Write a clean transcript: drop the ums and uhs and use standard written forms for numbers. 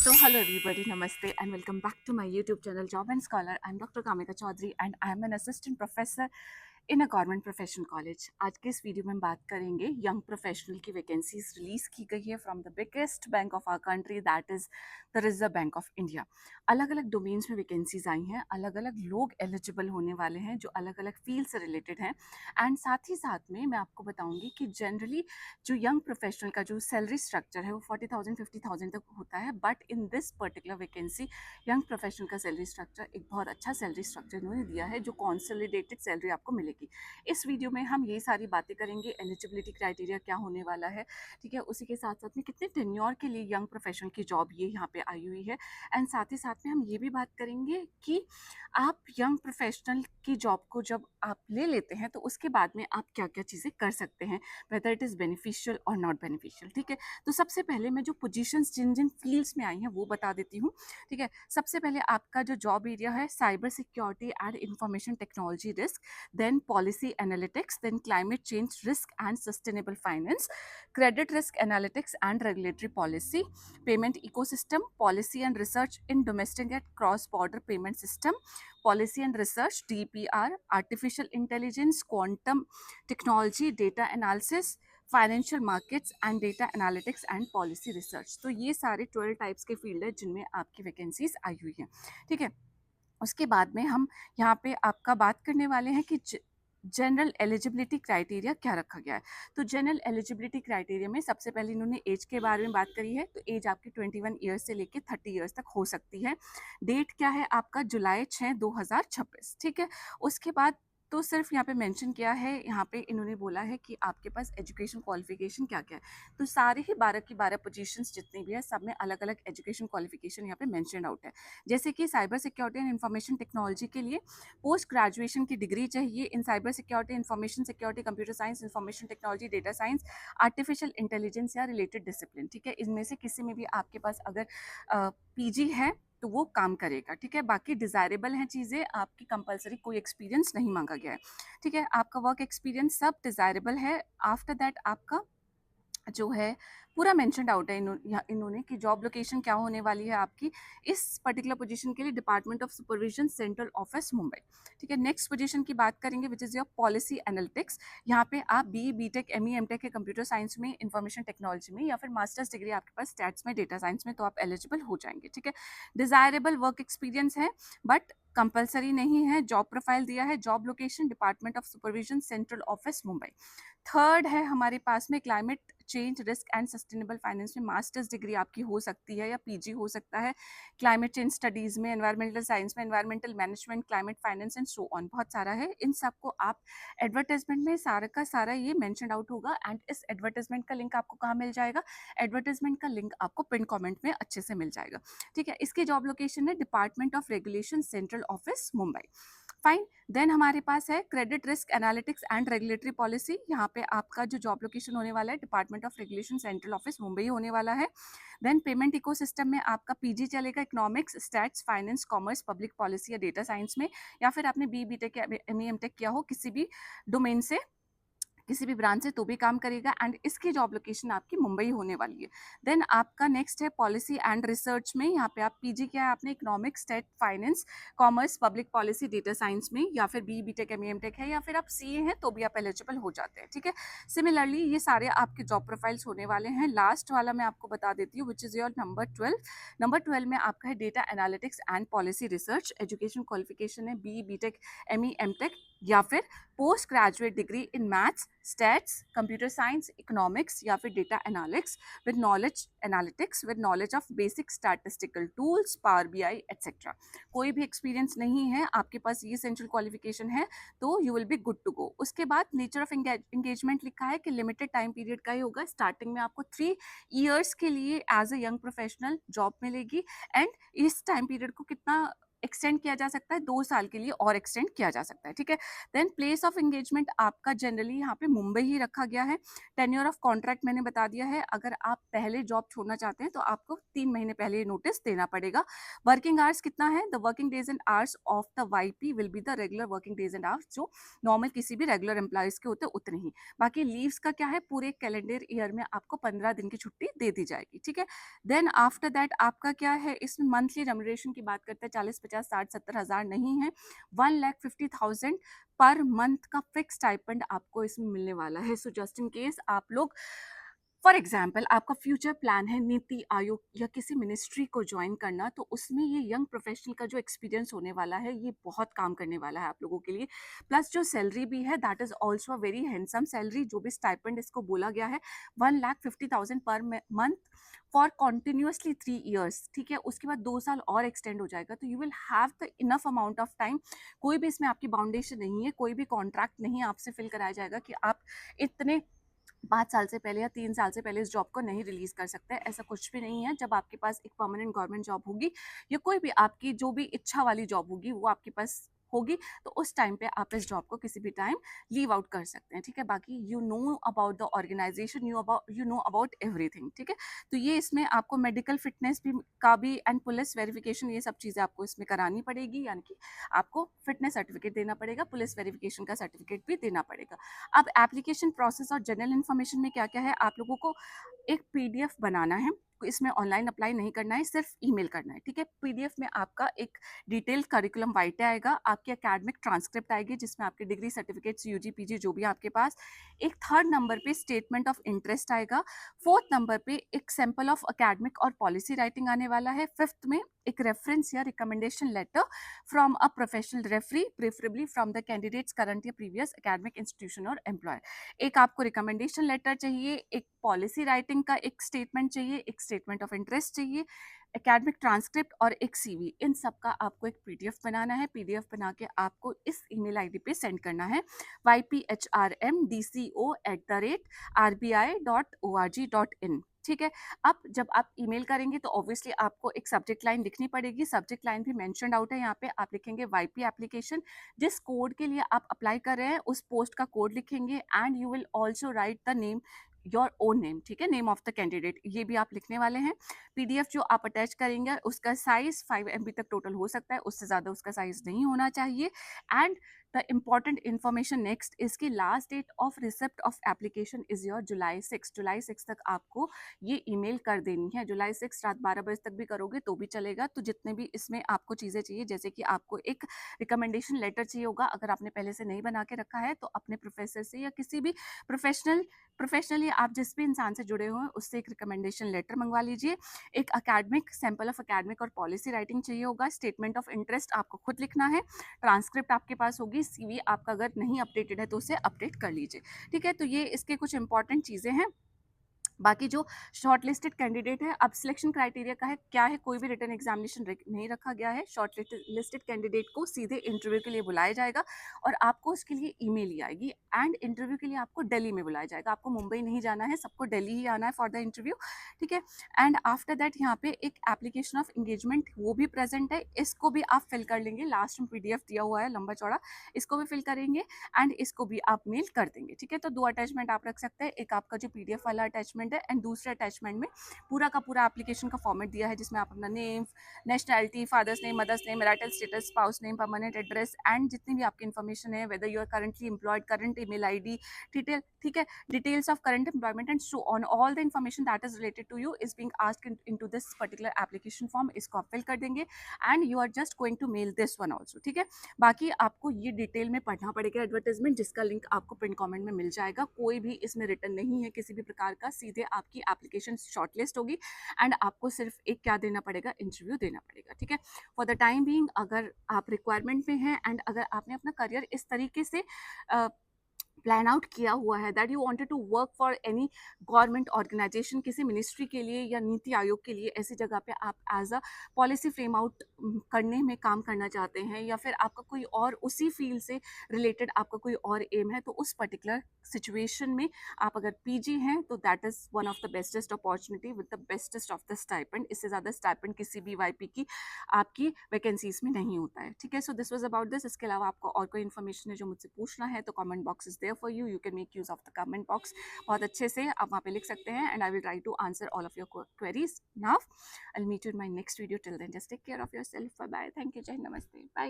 So hello everybody, namaste and welcome back to my YouTube channel Job and Scholar. I'm Dr. Kamika Chaudhary and I'm an assistant professor in a government professional college. आज के इस video में हम बात करेंगे young professional की vacancies release की गई है from the biggest bank of our country, that is the Reserve Bank of India. अलग अलग डोमेन्स में वैकेंसीज आई हैं, अलग अलग लोग एलिजिबल होने वाले हैं जो अलग अलग फील्ड से रिलेटेड हैं। एंड साथ ही साथ में मैं आपको बताऊंगी कि जनरली जो यंग प्रोफेशनल का जो सैलरी स्ट्रक्चर है वो 40,000 50,000 तक होता है, but in this particular vacancy young professional का सैलरी स्ट्रक्चर एक बहुत अच्छा सैलरी स्ट्रक्चर इन्होंने दिया है जो कॉन्सोलिडेटेड सैलरी आपको मिलेगी। इस वीडियो में हम ये सारी बातें करेंगे, एलिजिबिलिटी क्राइटेरिया क्या होने वाला है, ठीक है, उसी के साथ साथ में कितने टेन्योर के लिए यंग प्रोफेशनल की जॉब ये यहाँ पे आई हुई है। एंड साथ ही साथ में हम ये भी बात करेंगे कि आप यंग प्रोफेशनल की जॉब को जब आप ले लेते हैं तो उसके बाद में आप क्या क्या चीज़ें कर सकते हैं, वेदर इट इज़ बेनिफिशियल और नॉट बेनिफिशियल। ठीक है, तो सबसे पहले मैं जो पोजीशंस जिन जिन फील्ड्स में आई हैं वो बता देती हूँ। ठीक है, सबसे पहले आपका जो जॉब एरिया है cyber security and information technology risk, then policy analytics, then climate change risk and sustainable finance, credit risk analytics and regulatory policy, payment ecosystem, policy and research in domestic and cross-border payment system, policy and research, DPR, artificial intelligence, quantum technology, data analysis, financial markets and data analytics and policy research. तो ये सारे 12 types के field है जिनमें आपकी vacancies आई हुई हैं। ठीक है, उसके बाद में हम यहाँ पे आपका बात करने वाले हैं कि जनरल एलिजिबिलिटी क्राइटेरिया क्या रखा गया है। तो जनरल एलिजिबिलिटी क्राइटेरिया में सबसे पहले इन्होंने एज के बारे में बात करी है। तो एज आपकी 21 ईयर्स से लेके 30 ईयर्स तक हो सकती है। डेट क्या है आपका जुलाई 6 2026। ठीक है, उसके बाद तो सिर्फ यहाँ पे मेंशन किया है, यहाँ पे इन्होंने बोला है कि आपके पास एजुकेशन क्वालिफिकेशन क्या क्या है। तो सारे ही 12 की 12 पोजीशंस जितनी भी है सब में अलग अलग एजुकेशन क्वालिफिकेशन यहाँ पे मेंशन आउट है। जैसे कि cyber security and information technology के लिए पोस्ट ग्रेजुएशन की डिग्री चाहिए in cyber security, information security, computer science, information technology, data science, artificial intelligence या रिलेटेड डिसिप्लिन। ठीक है, इनमें से किसी में भी आपके पास अगर पीजी है तो वो काम करेगा। ठीक है, बाकी डिज़ायरेबल हैं चीज़ें, आपकी कंपलसरी कोई एक्सपीरियंस नहीं मांगा गया है। ठीक है, आपका वर्क एक्सपीरियंस सब डिज़ायरेबल है। आफ्टर दैट आपका जो है पूरा मेंशनड आउट है इन्होंने कि जॉब लोकेशन क्या होने वाली है आपकी इस पर्टिकुलर पोजीशन के लिए, department of supervision, central office, Mumbai. ठीक है, नेक्स्ट पोजीशन की बात करेंगे which is your policy analytics. यहाँ पे आप बी टेक, एमटेक के कंप्यूटर साइंस में, इंफॉर्मेशन टेक्नोलॉजी में, या फिर मास्टर्स डिग्री आपके पास स्टैट्स में, डेटा साइंस में, तो आप एलिजिबल हो जाएंगे। ठीक है, डिज़ायरेबल वर्क एक्सपीरियंस है बट कंपलसरी नहीं है। जॉब प्रोफाइल दिया है, job location department of supervision, central office, Mumbai. Third है हमारे पास में climate change risk and sustainable finance में मास्टर्स डिग्री आपकी हो सकती है या पीजी हो सकता है। क्लाइमेट चेंज स्टडीज़ में, एनवायरमेंटल साइंस में, environmental management, climate finance and so on, बहुत सारा है। इन सबको आप एडवर्टाइजमेंट में सारा का सारा ये मेंशन आउट होगा। एंड इस एडवर्टाइजमेंट का लिंक आपको कहाँ मिल जाएगा? एडवर्टाइजमेंट का लिंक आपको पिन कॉमेंट में अच्छे से मिल जाएगा। ठीक है, इसकी जॉब लोकेशन है department of regulation, central office, Mumbai. Fine, then हमारे पास है credit risk analytics and regulatory policy. यहाँ पे आपका जो जॉब लोकेशन होने वाला है department of regulation, central office, Mumbai होने वाला है। देन पेमेंट इकोसिस्टम में आपका पीजी चलेगा, economics, stats, finance, commerce, public policy या डेटा साइंस में, या फिर आपने बी टेक या एमटेक किया हो किसी भी डोमेन से, किसी भी ब्रांच से, तो भी काम करेगा। एंड इसकी जॉब लोकेशन आपकी मुंबई होने वाली है। देन आपका नेक्स्ट है पॉलिसी एंड रिसर्च में। यहाँ पे आप पीजी किया है आपने economics, state, finance, commerce, public policy, data science में, या फिर बी टेक एमटेक है, या फिर आप सीए हैं तो भी आप एलिजिबल हो जाते हैं। ठीक है, सिमिलरली ये सारे आपके जॉब प्रोफाइल्स होने वाले हैं। लास्ट वाला मैं आपको बता देती हूँ which is your number 12। Number 12 में आपका है data analytics and policy research. Education qualification है बी टेक, एमटेक या फिर post graduate degree in maths, stats, computer science, economics या फिर data analytics with knowledge analytics with knowledge of basic statistical tools, power BI etcetera. कोई भी experience नहीं है, आपके पास ये सेंट्रल क्वालिफिकेशन है तो you will be good to go. उसके बाद नेचर ऑफ एंगेजमेंट लिखा है कि लिमिटेड टाइम पीरियड का ही होगा। स्टार्टिंग में आपको 3 ईयर्स के लिए as a young professional job मिलेगी। एंड इस टाइम पीरियड को कितना एक्सटेंड किया जा सकता है, 2 साल के लिए और एक्सटेंड किया जा सकता है, ठीक है। देन प्लेस ऑफ एंगेजमेंट आपका जनरली यहाँ पे मुंबई ही रखा गया है। टेन्योर ऑफ कॉन्ट्रैक्ट मैंने बता दिया है, अगर आप पहले जॉब छोड़ना चाहते हैं तो आपको 3 महीने पहले नोटिस देना पड़ेगा। वर्किंग आवर्स कितना है? The working days and hours of the YP will be the regular working days and hours, जो नॉर्मल किसी भी रेगुलर एम्प्लॉयज के होते हैं उतने ही। बाकी लीव्स का क्या है, पूरे कैलेंडर ईयर में आपको 15 दिन की छुट्टी दे दी जाएगी, ठीक है। देन आफ्टर दैट आपका क्या है, इसमें मंथली रेम्युनरेशन की बात करते हैं, 40, 50, 60, 70 हज़ार नहीं है, 1,50,000 पर मंथ का फिक्स स्टाइपेंड आपको इसमें मिलने वाला है। सो जस्ट इन केस आप लोग, फॉर एग्जाम्पल आपका फ्यूचर प्लान है नीति आयोग या किसी मिनिस्ट्री को ज्वाइन करना, तो उसमें ये यंग प्रोफेशनल का जो एक्सपीरियंस होने वाला है ये बहुत काम करने वाला है आप लोगों के लिए। प्लस जो सैलरी भी है that is also a very handsome salary, जो भी स्टाइपेंड इसको बोला गया है 1,50,000 per month for continuously 3 years, ठीक है। उसके बाद 2 साल और एक्सटेंड हो जाएगा, तो you will have the enough amount of time. कोई भी इसमें आपकी बाउंडेशन नहीं है, कोई भी कॉन्ट्रैक्ट नहीं आपसे फिल कराया जाएगा कि आप इतने 5 साल से पहले या 3 साल से पहले इस जॉब को नहीं रिलीज़ कर सकते, ऐसा कुछ भी नहीं है। जब आपके पास एक परमानेंट गवर्नमेंट जॉब होगी या कोई भी आपकी जो भी इच्छा वाली जॉब होगी वो आपके पास होगी, तो उस टाइम पे आप इस जॉब को किसी भी टाइम लीव आउट कर सकते हैं, ठीक है। बाकी you know about the organisation, you know about everything, ठीक है। तो ये इसमें आपको मेडिकल फिटनेस भी का भी एंड पुलिस वेरिफिकेशन, ये सब चीज़ें आपको इसमें करानी पड़ेगी, यानी कि आपको फिटनेस सर्टिफिकेट देना पड़ेगा, पुलिस वेरिफिकेशन का सर्टिफिकेट भी देना पड़ेगा। अब एप्लीकेशन प्रोसेस और जनरल इन्फॉर्मेशन में क्या क्या है, आप लोगों को एक पीडीएफ बनाना है, इसमें ऑनलाइन अप्लाई नहीं करना है, सिर्फ ईमेल करना है, ठीक है। पीडीएफ में आपका एक डिटेल करिकुलम वाइटे आएगा, आपकी एकेडमिक ट्रांसक्रिप्ट आएगी जिसमें आपके डिग्री सर्टिफिकेट्स, यूजी पीजी जो भी आपके पास, एक थर्ड नंबर पे स्टेटमेंट ऑफ इंटरेस्ट आएगा, फोर्थ नंबर पे एक सैंपल ऑफ एकेडमिक और पॉलिसी राइटिंग आने वाला है, फिफ्थ में एक रेफरेंस या recommendation letter from a professional referee, preferably from the candidate's current या प्रीवियस एकेडमिक इंस्टीट्यूशन और एम्प्लॉयर। एक आपको रिकमेंडेशन लेटर चाहिए, एक पॉलिसी राइटिंग का एक स्टेटमेंट चाहिए, एक स्टेटमेंट ऑफ इंटरेस्ट चाहिए, एकेडमिक ट्रांसक्रिप्ट और एक सीवी। इन सब का आपको एक पीडीएफ बनाना है। पीडीएफ बना के आपको इस ईमेल आईडी पे सेंड करना है, yphrmdco@rbi.org.in, ठीक है। अब जब आप ईमेल करेंगे तो ऑब्वियसली आपको एक सब्जेक्ट लाइन लिखनी पड़ेगी, सब्जेक्ट लाइन भी मेंशन्ड आउट है यहाँ पे, आप लिखेंगे वाईपी एप्लीकेशन, जिस कोड के लिए आप अप्लाई कर रहे हैं उस पोस्ट का कोड लिखेंगे, and you will also right the name, your own name, ठीक है, नेम ऑफ द कैंडिडेट, ये भी आप लिखने वाले हैं। पीडीएफ जो आप अटैच करेंगे उसका साइज 5 MB तक टोटल हो सकता है, उससे ज़्यादा उसका साइज नहीं होना चाहिए। And the important information next, इसकी last date of receipt of application is your July 6। जुलाई 6 तक आपको ये ईमेल कर देनी है। जुलाई 6 रात 12 बजे तक भी करोगे तो भी चलेगा। तो जितने भी इसमें आपको चीज़ें चाहिए, जैसे कि आपको एक रिकमेंडेशन लेटर चाहिए होगा, अगर आपने पहले से नहीं बना के रखा है तो अपने प्रोफेसर से या किसी भी प्रोफेशनली आप जिस भी इंसान से जुड़े हुए हैं उससे एक रिकमेंडेशन लेटर मंगवा लीजिए। एक अकेडमिक सैंपल ऑफ अकेडमिक और पॉलिसी राइटिंग चाहिए होगा, स्टेटमेंट ऑफ इंटरेस्ट आपको खुद लिखना है, ट्रांसक्रिप्ट आपके पास होगी, सीवी आपका अगर नहीं अपडेटेड है तो उसे अपडेट कर लीजिए, ठीक है। तो ये इसके कुछ इंपॉर्टेंट चीज़ें हैं। बाकी जो शॉर्ट लिस्टेड कैंडिडेट है, अब सिलेक्शन क्राइटेरिया का है क्या है, कोई भी रिटर्न एग्जामिनेशन नहीं रखा गया है। शॉर्ट लिस्टेड कैंडिडेट को सीधे इंटरव्यू के लिए बुलाया जाएगा और आपको उसके लिए ईमेल ही आएगी, एंड इंटरव्यू के लिए आपको दिल्ली में बुलाया जाएगा। आपको मुंबई नहीं जाना है, सबको दिल्ली ही आना है फॉर द इंटरव्यू, ठीक है। एंड आफ्टर दैट यहाँ पे एक एप्लीकेशन ऑफ एंगेजमेंट वो भी प्रेजेंट है, इसको भी आप फिल कर लेंगे, लास्ट में पीडीएफ दिया हुआ है लंबा चौड़ा, इसको भी फिल करेंगे एंड इसको भी आप मेल कर देंगे, ठीक है। तो 2 अटैचमेंट आप रख सकते हैं, एक आपका जो पीडीएफ वाला अटैचमेंट है, एंड दूसरे अटैचमेंट में पूरा का पूरा एप्लीकेशन का फॉर्मेट दिया है, जिसमें आप अपना name, nationality, father's name, mother's name, marital status, spouse name, permanent address, and जितनी भी आपकी इन्फॉर्मेशन है, whether you are currently employed, current email ID, detail, ठीक है, details of current employment and so on, all the information that is related to you is being asked into this particular application form, इसको आप fill कर देंगे and you are just going to mail this one also, ठीक है। बाकी आपको ये detail में पढ़ना पड़ेगा एडवर्टाइजमेंट, जिसका लिंक आपको पिन कमेंट में मिल जाएगा। कोई भी इसमें रिटर्न नहीं है किसी भी प्रकार का, सीधे आपकी एप्लीकेशन शॉर्टलिस्ट होगी एंड आपको सिर्फ एक क्या देना पड़ेगा, इंटरव्यू देना पड़ेगा, ठीक है। फॉर द टाइम बीइंग अगर आप रिक्वायरमेंट में हैं एंड अगर आपने अपना करियर इस तरीके से प्लान आउट किया हुआ है, that you wanted to work for any government organisation, किसी मिनिस्ट्री के लिए या नीति आयोग के लिए, ऐसी जगह पे आप as a policy frame out करने में काम करना चाहते हैं, या फिर आपका कोई और उसी फील्ड से रिलेटेड आपका कोई और एम है, तो उस पर्टिकुलर सिचुएशन में आप अगर पीजी हैं तो that is one of the bestest opportunity with the bestest of the stipend. इससे ज़्यादा स्टाइपेंड किसी भी वाईपी की आपकी वैकेंसीज में नहीं होता है। ठीक है, so this was about this. इसके अलावा आपको और कोई इन्फॉर्मेशन है जो मुझसे पूछना है तो comment box is there for you, you can make use of the comment box. बहुत अच्छे से आप वहाँ पे लिख सकते हैं and I will try to answer all of your queries now. I will meet you in my next video. Till then just take care of yourself. Bye bye. Thank you. जय हिंद। नमस्ते। बाय।